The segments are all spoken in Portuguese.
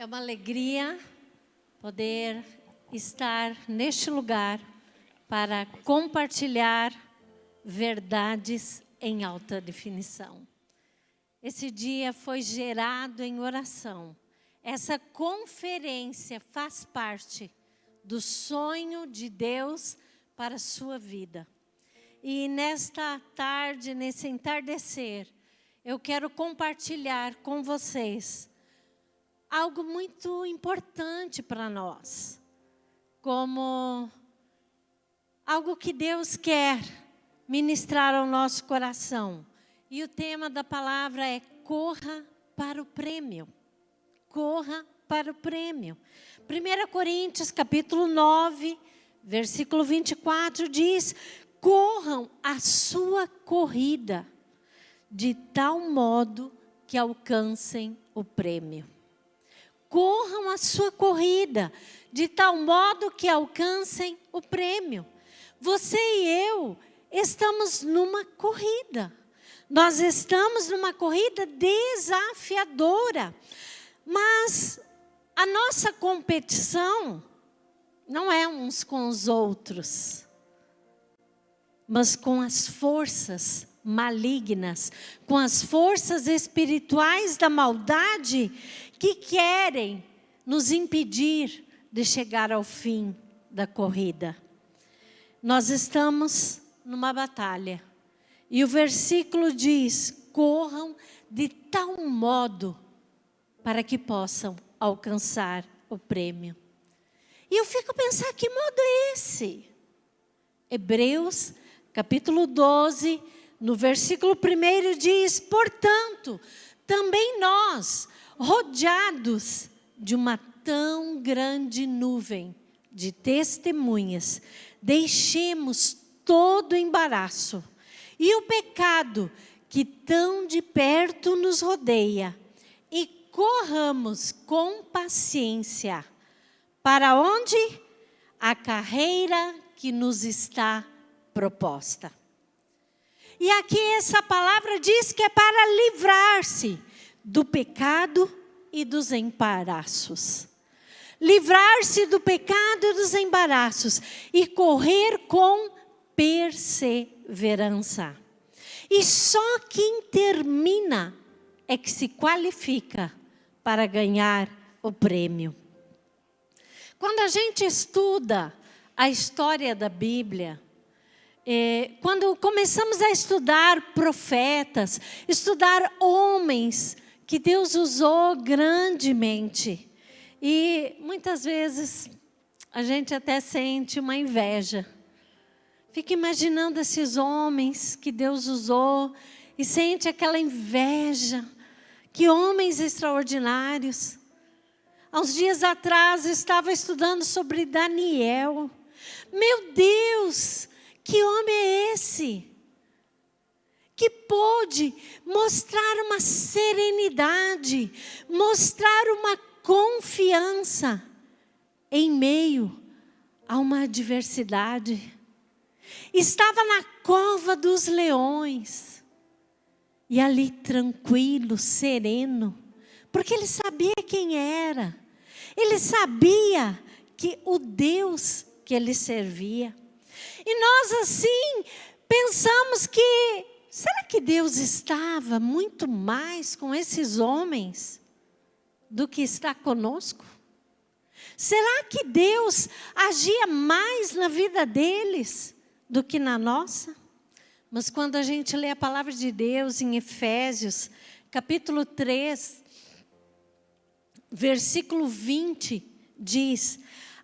É uma alegria poder estar neste lugar para compartilhar verdades em alta definição. Esse dia foi gerado em oração. Essa conferência faz parte do sonho de Deus para a sua vida. E nesta tarde, nesse entardecer, eu quero compartilhar com vocês algo muito importante para nós, como algo que Deus quer ministrar ao nosso coração. E o tema da palavra é: corra para o prêmio. Corra para o prêmio. 1 Coríntios capítulo 9, versículo 24 diz: corram a sua corrida de tal modo que alcancem o prêmio. Corram a sua corrida de tal modo que alcancem o prêmio. Você e eu estamos numa corrida. Nós estamos numa corrida desafiadora. Mas a nossa competição não é uns com os outros, mas com as forças malignas, com as forças espirituais da maldade que querem nos impedir de chegar ao fim da corrida. Nós estamos numa batalha. E o versículo diz: corram de tal modo para que possam alcançar o prêmio. E eu fico pensando, que modo é esse? Hebreus, capítulo 12, no versículo 1 diz: portanto, também nós, rodeados de uma tão grande nuvem de testemunhas, deixemos todo o embaraço e o pecado que tão de perto nos rodeia e corramos com paciência para onde? A carreira que nos está proposta. E aqui essa palavra diz que é para livrar-se do pecado e dos embaraços. Livrar-se do pecado e dos embaraços e correr com perseverança. E só quem termina é que se qualifica para ganhar o prêmio. Quando a gente estuda a história da Bíblia, quando começamos a estudar profetas, estudar homens que Deus usou grandemente, e muitas vezes a gente até sente uma inveja. Fica imaginando esses homens que Deus usou e sente aquela inveja. Que homens extraordinários. Há uns dias atrás eu estava estudando sobre Daniel. Meu Deus, que homem é esse? Que pôde mostrar uma serenidade, mostrar uma confiança em meio a uma adversidade. Estava na cova dos leões. E ali tranquilo, sereno. Porque ele sabia quem era. Ele sabia que o Deus que ele servia. E nós assim pensamos que, será que Deus estava muito mais com esses homens do que está conosco? Será que Deus agia mais na vida deles do que na nossa? Mas quando a gente lê a palavra de Deus em Efésios, capítulo 3, versículo 20, diz: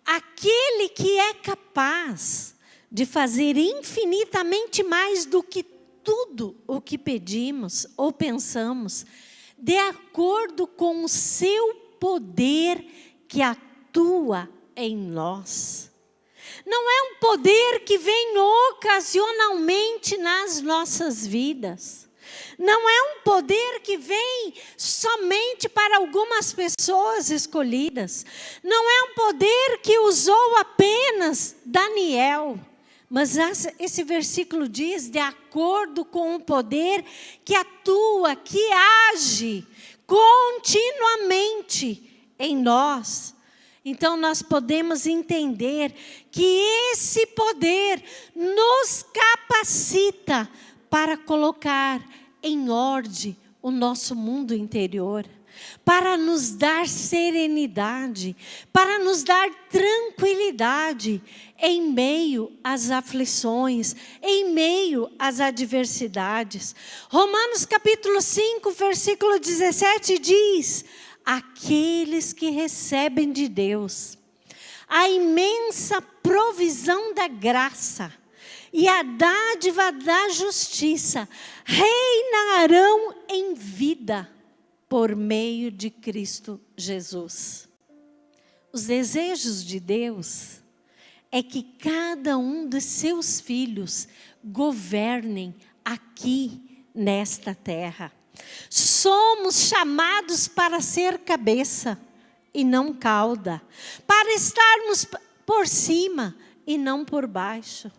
aquele que é capaz de fazer infinitamente mais do que tudo o que pedimos ou pensamos, de acordo com o seu poder que atua em nós. Não é um poder que vem ocasionalmente nas nossas vidas. Não é um poder que vem somente para algumas pessoas escolhidas. Não é um poder que usou apenas Daniel. Mas esse versículo diz: de acordo com o poder que atua, que age continuamente em nós, então nós podemos entender que esse poder nos capacita para colocar em ordem o nosso mundo interior, para nos dar serenidade, para nos dar tranquilidade em meio às aflições, em meio às adversidades. Romanos capítulo 5, versículo 17 diz: aqueles que recebem de Deus a imensa provisão da graça e a dádiva da justiça reinarão em vida por meio de Cristo Jesus. Os desejos de Deus é que cada um de seus filhos governem aqui nesta terra. Somos chamados para ser cabeça e não cauda, para estarmos por cima e não por baixo.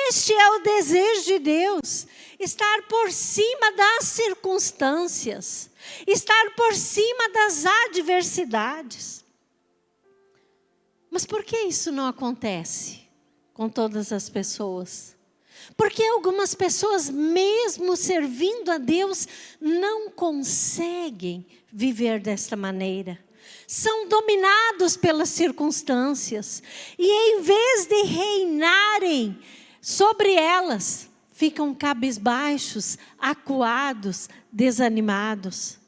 Este é o desejo de Deus, estar por cima das circunstâncias, estar por cima das adversidades. Mas por que isso não acontece com todas as pessoas? Porque algumas pessoas, mesmo servindo a Deus, não conseguem viver desta maneira. São dominados pelas circunstâncias. E em vez de reinarem sobre elas, ficam cabisbaixos, acuados, desanimados.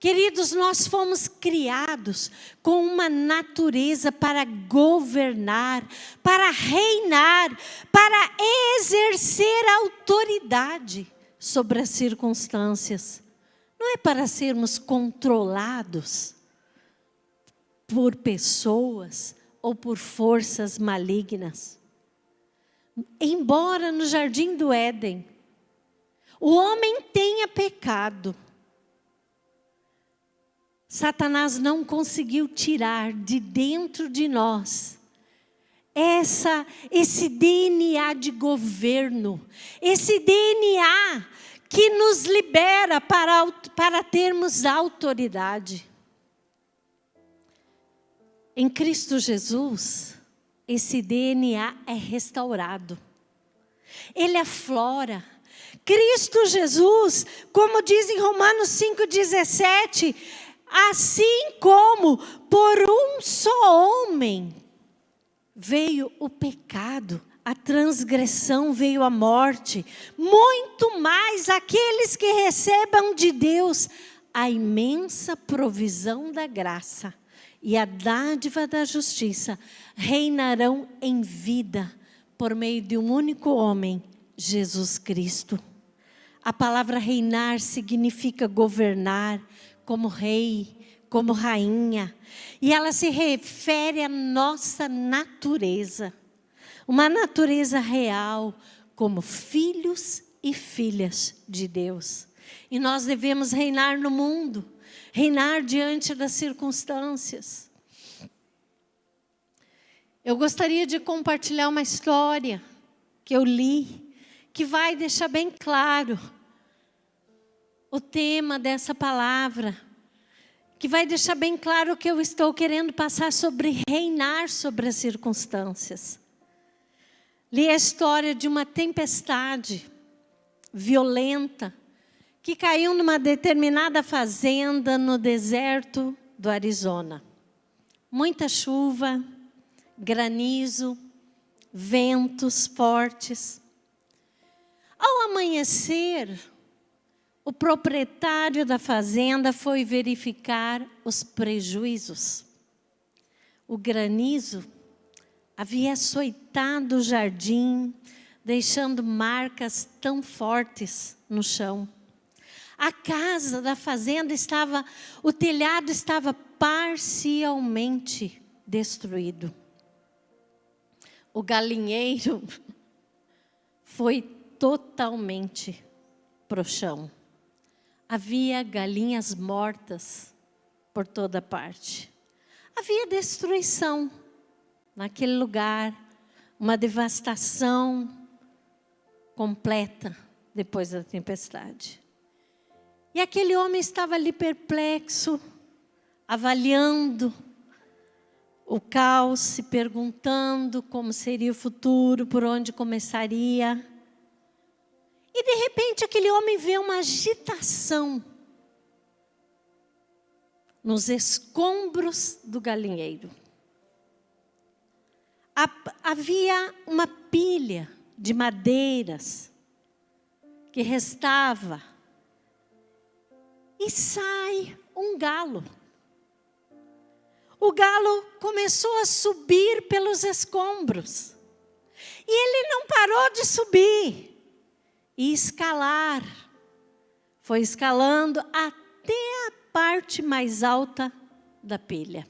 Queridos, nós fomos criados com uma natureza para governar, para reinar, para exercer autoridade sobre as circunstâncias. Não é para sermos controlados por pessoas ou por forças malignas. Embora no jardim do Éden o homem tenha pecado, Satanás não conseguiu tirar de dentro de nós esse DNA de governo, esse DNA que nos libera para termos autoridade. Em Cristo Jesus, esse DNA é restaurado. Ele aflora. Cristo Jesus, como diz em Romanos 5,17, assim como por um só homem veio o pecado, a transgressão, veio a morte, muito mais aqueles que recebam de Deus a imensa provisão da graça e a dádiva da justiça reinarão em vida por meio de um único homem, Jesus Cristo. A palavra reinar significa governar como rei, como rainha. E ela se refere à nossa natureza. Uma natureza real, como filhos e filhas de Deus. E nós devemos reinar no mundo, reinar diante das circunstâncias. Eu gostaria de compartilhar uma história que eu li, que vai deixar bem claro o tema dessa palavra, que vai deixar bem claro o que eu estou querendo passar sobre reinar sobre as circunstâncias. Li a história de uma tempestade violenta que caiu numa determinada fazenda no deserto do Arizona. Muita chuva, granizo, ventos fortes. Ao amanhecer, o proprietário da fazenda foi verificar os prejuízos. O granizo havia açoitado o jardim, deixando marcas tão fortes no chão. A casa da fazenda o telhado estava parcialmente destruído. O galinheiro foi totalmente para o chão. Havia galinhas mortas por toda parte. Havia destruição naquele lugar, uma devastação completa depois da tempestade. E aquele homem estava ali perplexo, avaliando o caos, se perguntando como seria o futuro, por onde começaria. E de repente aquele homem vê uma agitação nos escombros do galinheiro. Havia uma pilha de madeiras que restava. E sai um galo. O galo começou a subir pelos escombros. E ele não parou de subir e escalar. Foi escalando até a parte mais alta da pilha.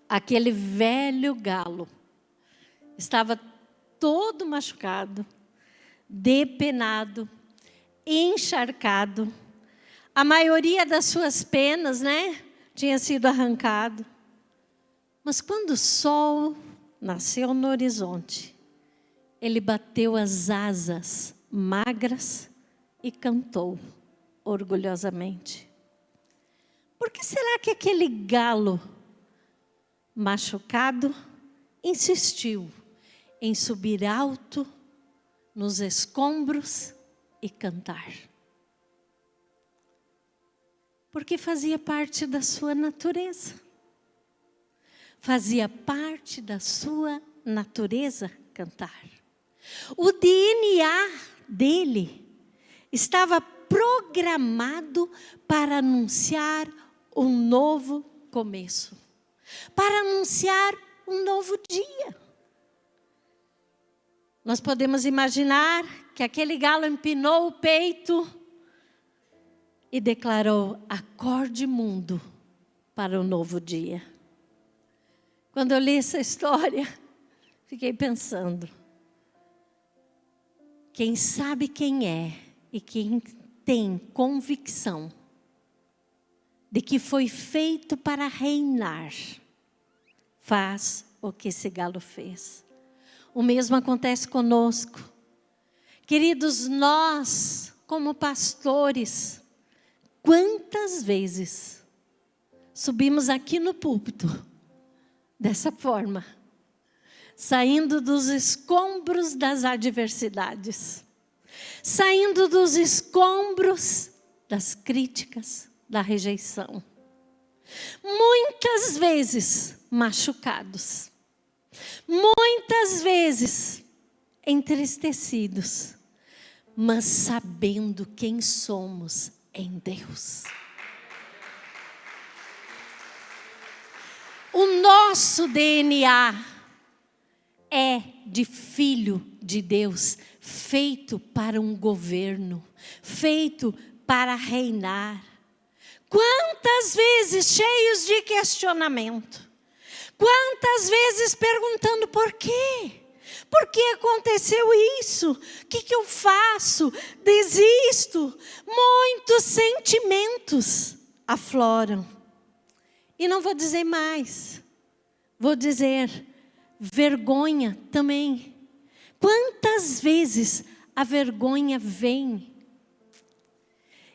Aquele velho galo estava todo machucado, depenado, encharcado. A maioria das suas penas, tinha sido arrancado. Mas quando o sol nasceu no horizonte, ele bateu as asas magras e cantou orgulhosamente. Por que será que aquele galo machucado insistiu em subir alto nos escombros e cantar? Porque fazia parte da sua natureza. Fazia parte da sua natureza cantar. O DNA dele estava programado para anunciar um novo começo. Para anunciar um novo dia. Nós podemos imaginar que aquele galo empinou o peito e declarou: acorde mundo para o novo dia. Quando eu li essa história, fiquei pensando, quem sabe quem é e quem tem convicção de que foi feito para reinar, faz o que esse galo fez. O mesmo acontece conosco. Queridos, nós, como pastores, quantas vezes subimos aqui no púlpito dessa forma, saindo dos escombros das adversidades, saindo dos escombros das críticas, da rejeição, muitas vezes machucados, muitas vezes entristecidos, mas sabendo quem somos em Deus. O nosso DNA é de filho de Deus, feito para um governo, feito para reinar. Quantas vezes cheios de questionamento, quantas vezes perguntando por quê? Por que aconteceu isso? O que eu faço? Desisto. Muitos sentimentos afloram. E não vou dizer mais. Vou dizer vergonha também. Quantas vezes a vergonha vem?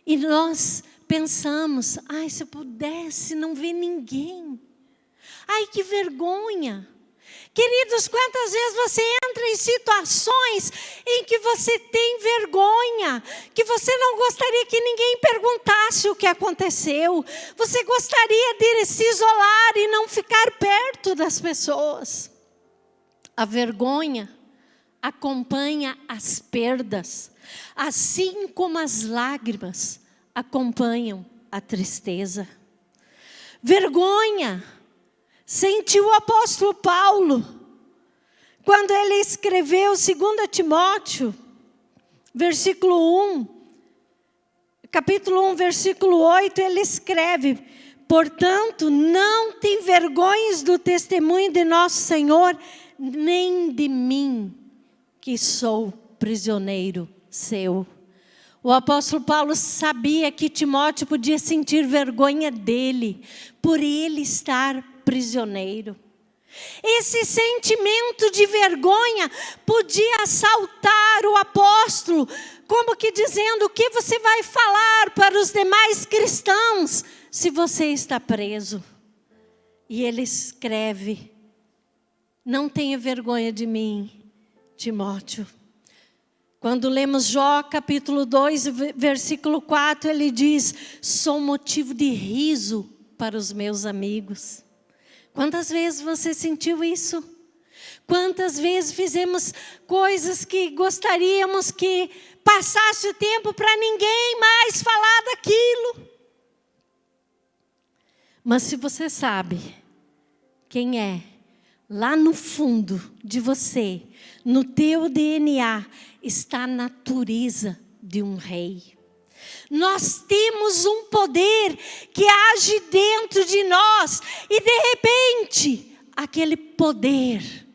E nós pensamos, ai, se eu pudesse não ver ninguém. Ai, que vergonha. Queridos, quantas vezes você entra em situações em que você tem vergonha, que você não gostaria que ninguém perguntasse o que aconteceu. Você gostaria de se isolar e não ficar perto das pessoas. A vergonha acompanha as perdas, assim como as lágrimas acompanham a tristeza. Vergonha sentiu o apóstolo Paulo, quando ele escreveu 2 Timóteo, capítulo 1, versículo 8, ele escreve: portanto, não te envergonhes do testemunho de nosso Senhor, nem de mim, que sou prisioneiro seu. O apóstolo Paulo sabia que Timóteo podia sentir vergonha dele, por ele estar prisioneiro. Esse sentimento de vergonha podia assaltar o apóstolo, como que dizendo: o que você vai falar para os demais cristãos se você está preso? E ele escreve: não tenha vergonha de mim, Timóteo. Quando lemos Jó capítulo 2, versículo 4, ele diz: sou motivo de riso para os meus amigos. Quantas vezes você sentiu isso? Quantas vezes fizemos coisas que gostaríamos que passasse o tempo para ninguém mais falar daquilo? Mas se você sabe quem é, lá no fundo de você, no teu DNA, está a natureza de um rei. Nós temos um poder que age dentro de nós e de repente aquele poder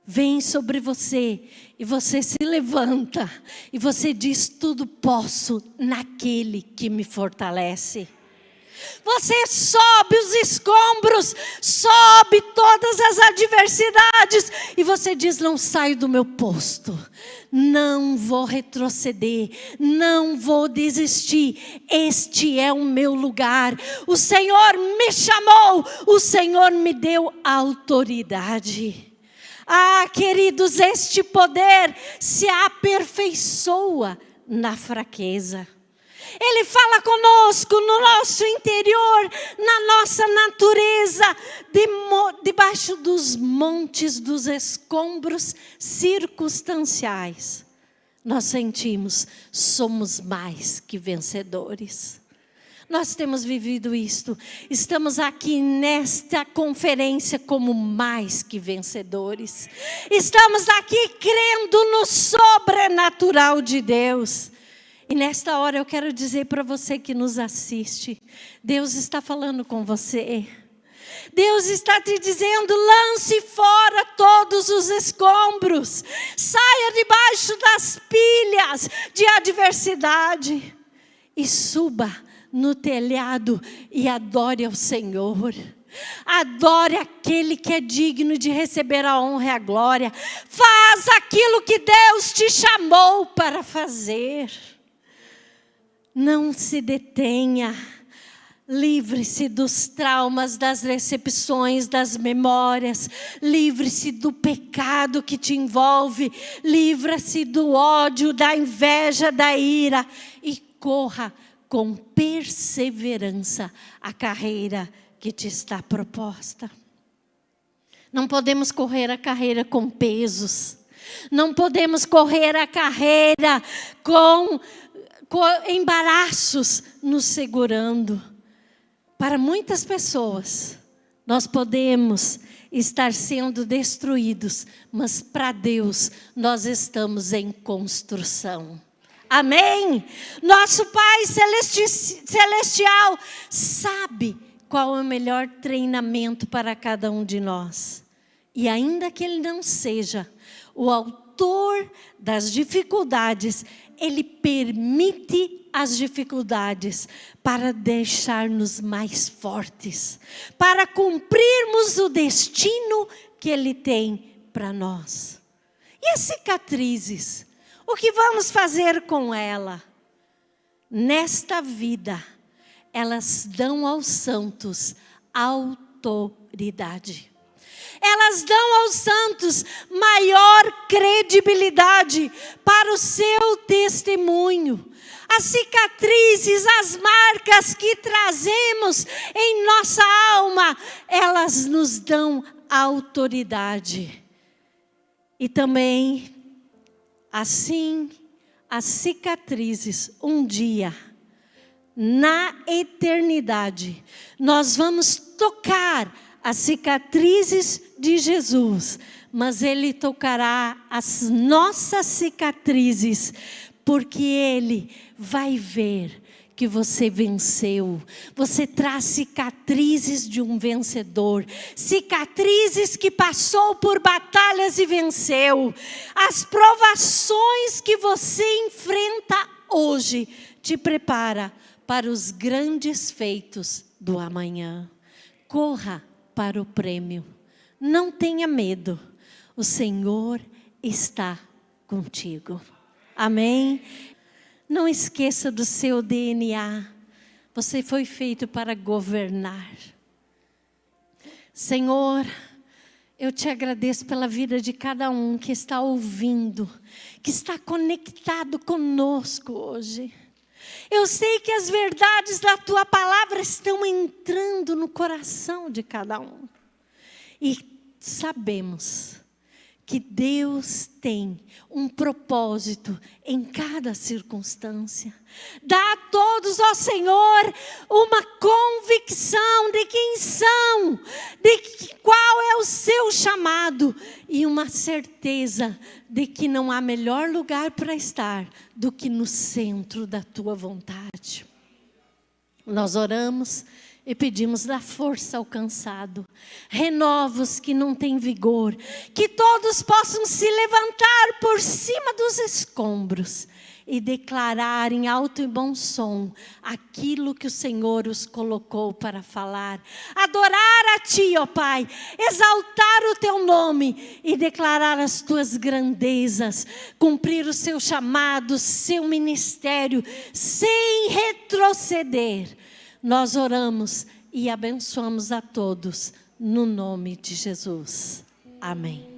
vem sobre você e você se levanta e você diz: tudo posso naquele que me fortalece. Você sobe os escombros, sobe todas as adversidades e você diz: não saio do meu posto, não vou retroceder, não vou desistir, este é o meu lugar. O Senhor me chamou, o Senhor me deu autoridade. Ah, queridos, este poder se aperfeiçoa na fraqueza. Ele fala conosco no nosso interior, na nossa natureza, debaixo dos montes, dos escombros circunstanciais. Nós sentimos, somos mais que vencedores. Nós temos vivido isto. Estamos aqui nesta conferência como mais que vencedores. Estamos aqui crendo no sobrenatural de Deus. E nesta hora eu quero dizer para você que nos assiste, Deus está falando com você. Deus está te dizendo: lance fora todos os escombros. Saia debaixo das pilhas de adversidade. E suba no telhado e adore ao Senhor. Adore aquele que é digno de receber a honra e a glória. Faz aquilo que Deus te chamou para fazer. Não se detenha, livre-se dos traumas, das decepções, das memórias, livre-se do pecado que te envolve, livra-se do ódio, da inveja, da ira e corra com perseverança a carreira que te está proposta. Não podemos correr a carreira com pesos, não podemos correr a carreira com embaraços nos segurando. Para muitas pessoas, nós podemos estar sendo destruídos, mas para Deus, nós estamos em construção. Amém? Nosso Pai Celestial sabe qual é o melhor treinamento para cada um de nós. E ainda que Ele não seja o autor das dificuldades, Ele permite as dificuldades para deixar-nos mais fortes, para cumprirmos o destino que Ele tem para nós. E as cicatrizes? O que vamos fazer com ela? Nesta vida, elas dão aos santos autoridade. Elas dão aos santos maior credibilidade para o seu testemunho. As cicatrizes, as marcas que trazemos em nossa alma, elas nos dão autoridade. E também, assim, as cicatrizes, um dia, na eternidade, nós vamos tocar as cicatrizes de Jesus, mas Ele tocará as nossas cicatrizes, porque Ele vai ver que você venceu. Você traz cicatrizes de um vencedor, cicatrizes que passou por batalhas e venceu. As provações que você enfrenta hoje te prepara para os grandes feitos do amanhã. Corra para o prêmio. não tenha medo, o Senhor está contigo. Amém? Não esqueça do seu DNA. Você foi feito para governar. Senhor, eu te agradeço pela vida de cada um que está ouvindo, que está conectado conosco hoje. Eu sei que as verdades da tua palavra estão entrando no coração de cada um. E sabemos que Deus tem um propósito em cada circunstância. Dá a todos, ó Senhor, uma convicção de quem são, qual é o seu chamado e uma certeza de que não há melhor lugar para estar do que no centro da tua vontade. Nós oramos e pedimos da força ao cansado, renovos que não têm vigor, que todos possam se levantar por cima dos escombros e declarar em alto e bom som aquilo que o Senhor os colocou para falar. Adorar a Ti, ó Pai, exaltar o Teu nome e declarar as Tuas grandezas, cumprir o seu chamado, seu ministério, sem retroceder. Nós oramos e abençoamos a todos, no nome de Jesus. Amém.